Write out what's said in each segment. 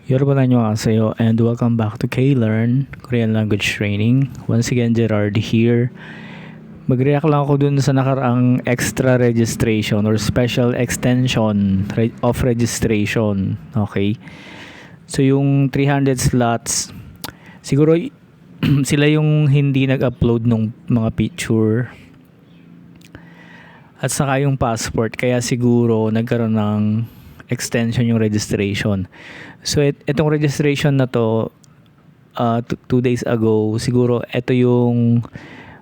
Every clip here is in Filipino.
여러분 안녕하세요 and welcome back to K-Learn Korean Language Training. Once again, Gerard here. Mag-react lang ako dun sa nakaraang extra registration or special extension of registration. Okay? So yung 300 slots, siguro sila yung hindi nag-upload ng mga picture at saka yung passport, kaya siguro nagkaroon ng extension yung registration. So itong registration na to 2 days ago, siguro ito yung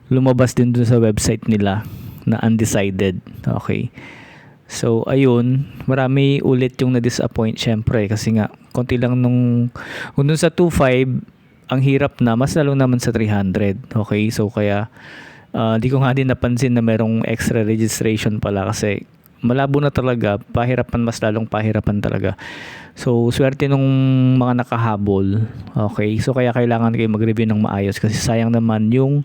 lumabas din dun sa website nila na undecided. Okay. So ayun, marami ulit yung na-disappoint syempre kasi nga konti lang kung dun sa 2.5 ang hirap na, mas lalo naman sa 300. Okay, so kaya di ko nga din napansin na merong extra registration pala kasi malabo na talaga, mas lalong pahirapan talaga. So swerte nung mga nakahabol. Okay, so kaya kailangan kayo mag-review ng maayos kasi sayang naman yung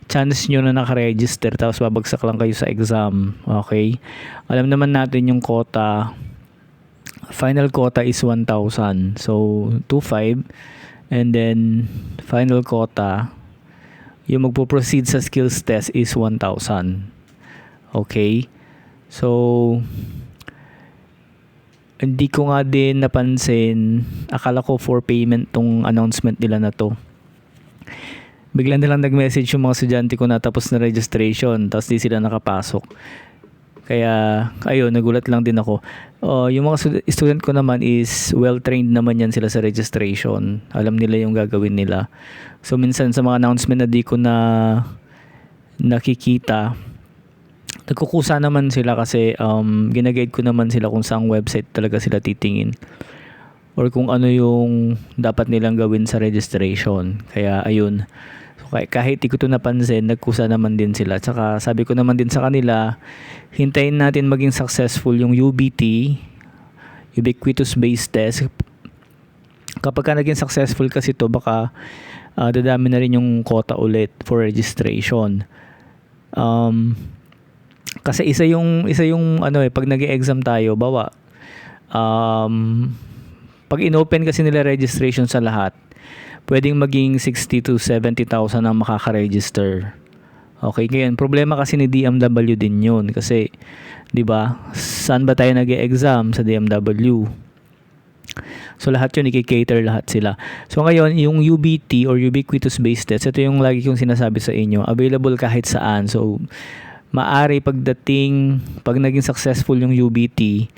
chance nyo na nakaregister tapos babagsak lang kayo sa exam. Okay, alam naman natin yung quota, final quota is 1,000, so 2.5, and then final quota yung magpo-proceed sa skills test is 1,000. Okay, so hindi ko nga din napansin, akala ko for payment tong announcement nila na to. Bigla nilang nag-message yung mga estudyante ko na tapos na registration tapos di sila nakapasok. Kaya ayun, nagulat lang din ako. Yung mga student ko naman is well-trained naman yan sila sa registration. Alam nila yung gagawin nila. So minsan sa mga announcement na di ko na nakikita, nagkukusa naman sila kasi ginaguide ko naman sila kung saang website talaga sila titingin or kung ano yung dapat nilang gawin sa registration. Kaya ayun, so, kahit di ko ito napansin, nagkusa naman din sila. Tsaka sabi ko naman din sa kanila, hintayin natin maging successful yung UBT, Ubiquitous Based Test. Kapag ka naging successful kasi to, baka dadami na rin yung quota ulit for registration. Kasi isa yung pag nag-e-exam tayo, pag inopen kasi nila registration sa lahat, pwedeng maging 60 to 70,000 ang makaka-register. Okay, ngayon problema kasi ni DMW din 'yun kasi 'di ba? Saan ba tayo nag-e-exam? Sa DMW. So lahat 'yun i-cater lahat sila. So ngayon, yung UBT or Ubiquitous Based Test, ito yung lagi kong sinasabi sa inyo, available kahit saan. So maari pag naging successful yung UBT,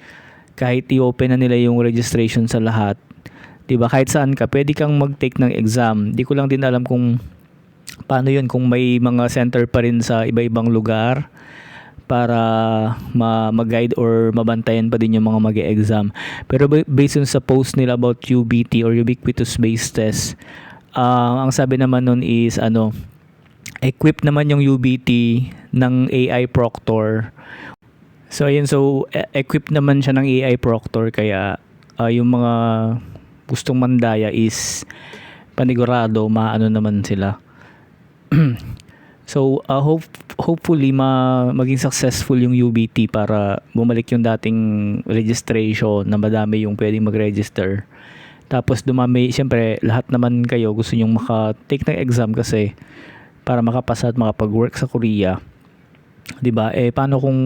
kahit i-open na nila yung registration sa lahat, 'di ba? Kahit saan ka, pwede kang mag-take ng exam. Di ko lang din alam kung paano 'yun, kung may mga center pa rin sa iba-ibang lugar para mag-guide or mabantayan pa din yung mga mag-e-exam. Pero based on sa post nila about UBT or Ubiquitous Based Test, ang sabi naman nun is equipped naman yung UBT ng AI Proctor. So ayun, equipped naman siya ng AI Proctor, kaya yung mga gustong mandaya is panigurado maano naman sila. So hopefully maging successful yung UBT para bumalik yung dating registration na madami yung pwedeng mag-register. Tapos dumami, siyempre lahat naman kayo gusto nyong maka-take ng exam kasi para makapasa at makapag-work sa Korea. 'Di ba? Paano kung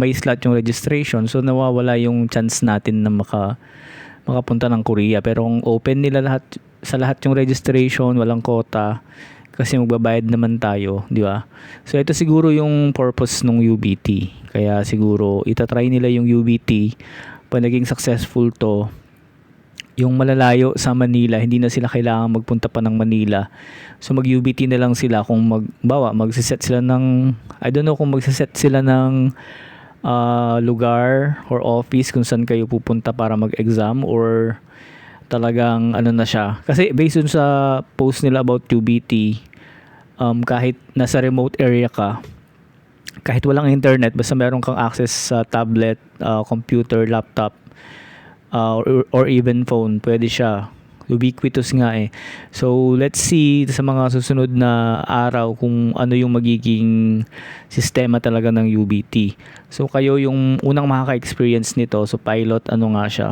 may slot yung registration? So nawawala yung chance natin na makapunta ng Korea. Pero kung open nila sa lahat yung registration, walang quota kasi magbabayad naman tayo, 'di ba? So ito siguro yung purpose ng UBT. Kaya siguro itatry nila yung UBT. Pag naging successful to, yung malalayo sa Manila, hindi na sila kailangan magpunta pa ng Manila. So mag-UBT na lang sila kung magsiset sila ng, I don't know kung magsiset sila ng lugar or office kung saan kayo pupunta para mag-exam, or talagang na siya. Kasi based on sa post nila about UBT, kahit nasa remote area ka, kahit walang internet, basta meron kang access sa tablet, computer, laptop, or even phone, pwede siya. Ubiquitous nga So let's see sa mga susunod na araw kung ano yung magiging sistema talaga ng UBT. So kayo yung unang makaka-experience nito, so pilot nga siya.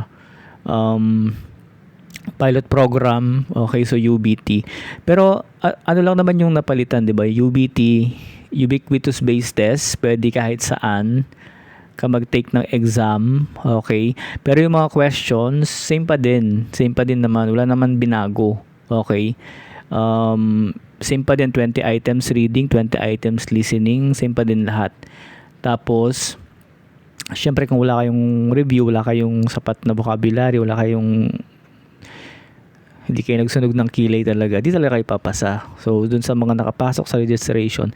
pilot program, okay, so UBT. Pero ano lang naman yung napalitan, 'di ba? UBT, ubiquitous based test, pwede kahit saan ka mag-take ng exam, okay? Pero yung mga questions, same pa din naman, wala naman binago, okay? Same pa din, 20 items reading, 20 items listening, same pa din lahat. Tapos, syempre kung wala kayong review, wala kayong sapat na vocabulary, wala kayong hindi kayo nagsunog ng kilay talaga, di talaga kayo papasa. So, dun sa mga nakapasok sa registration,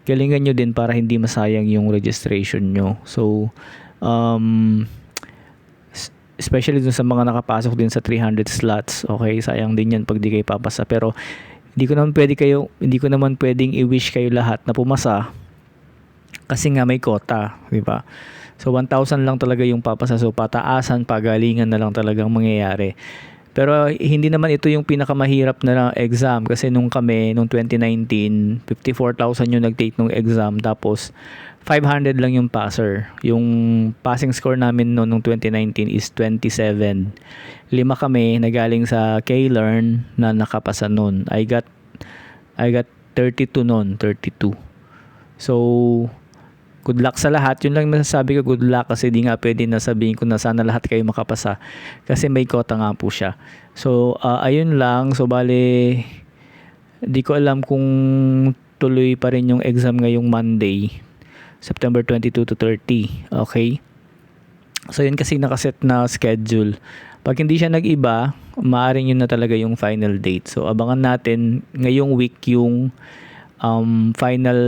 galingan nyo din para hindi masayang yung registration nyo. So, especially dun sa mga nakapasok din sa 300 slots, okay, sayang din yan pag di kayo papasa. Pero, hindi ko naman pwedeng i-wish kayo lahat na pumasa kasi nga may quota, di ba? So, 1,000 lang talaga yung papasa. So, pataasan, pagalingan na lang talagang mangyayari. Pero hindi naman ito yung pinakamahirap na exam kasi nung 2019, 54,000 yung nag-take nung exam tapos 500 lang yung passer. Yung passing score namin nung 2019 is 27. 5 kami na galing sa K-Learn na nakapasa nun. I got 32 nun, 32. So, good luck sa lahat. Yun lang masasabi ko, good luck kasi di nga pwede na sabihin ko na sana lahat kayo makapasa kasi may quota nga po siya. So, ayun lang. So, bale, di ko alam kung tuloy pa rin yung exam ngayong Monday, September 22 to 30. Okay? So, yun kasi nakaset na schedule. Pag hindi siya nag-iba, maaaring yun na talaga yung final date. So, abangan natin ngayong week yung final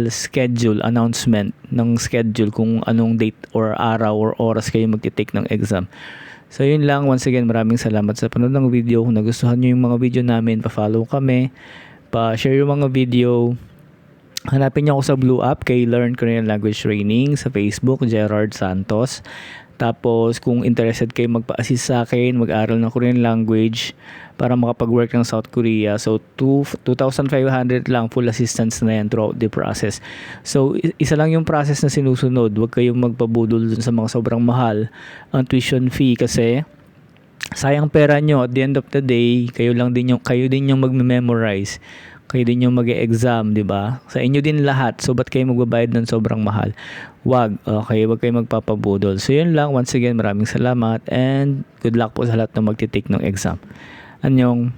schedule, announcement ng schedule kung anong date or araw or oras kayo magti-take ng exam. So yun lang, once again maraming salamat sa panonood ng video. Kung nagustuhan nyo yung mga video namin, pa-follow kami, pa-share yung mga video. Hanapin nyo ako sa Blue App, K-Learn Korean Language Training, sa Facebook, Gerard Santos. Tapos kung interested kayo magpa-assist sa akin, mag-aral ng Korean language para makapag-work ng South Korea. So 2,500 lang, full assistance na yan throughout the process. So isa lang yung process na sinusunod. Huwag kayong magpabudol dun sa mga sobrang mahal ang tuition fee kasi sayang pera nyo. At the end of the day, kayo din yung magme-memorize. Kayo din yung mag-e-exam, di ba? Sa inyo din lahat. So, ba't kayo magbabayad ng sobrang mahal? Wag kayo magpapabudol. So, yun lang. Once again, maraming salamat and good luck po sa lahat na magtitake ng exam. Annyeong.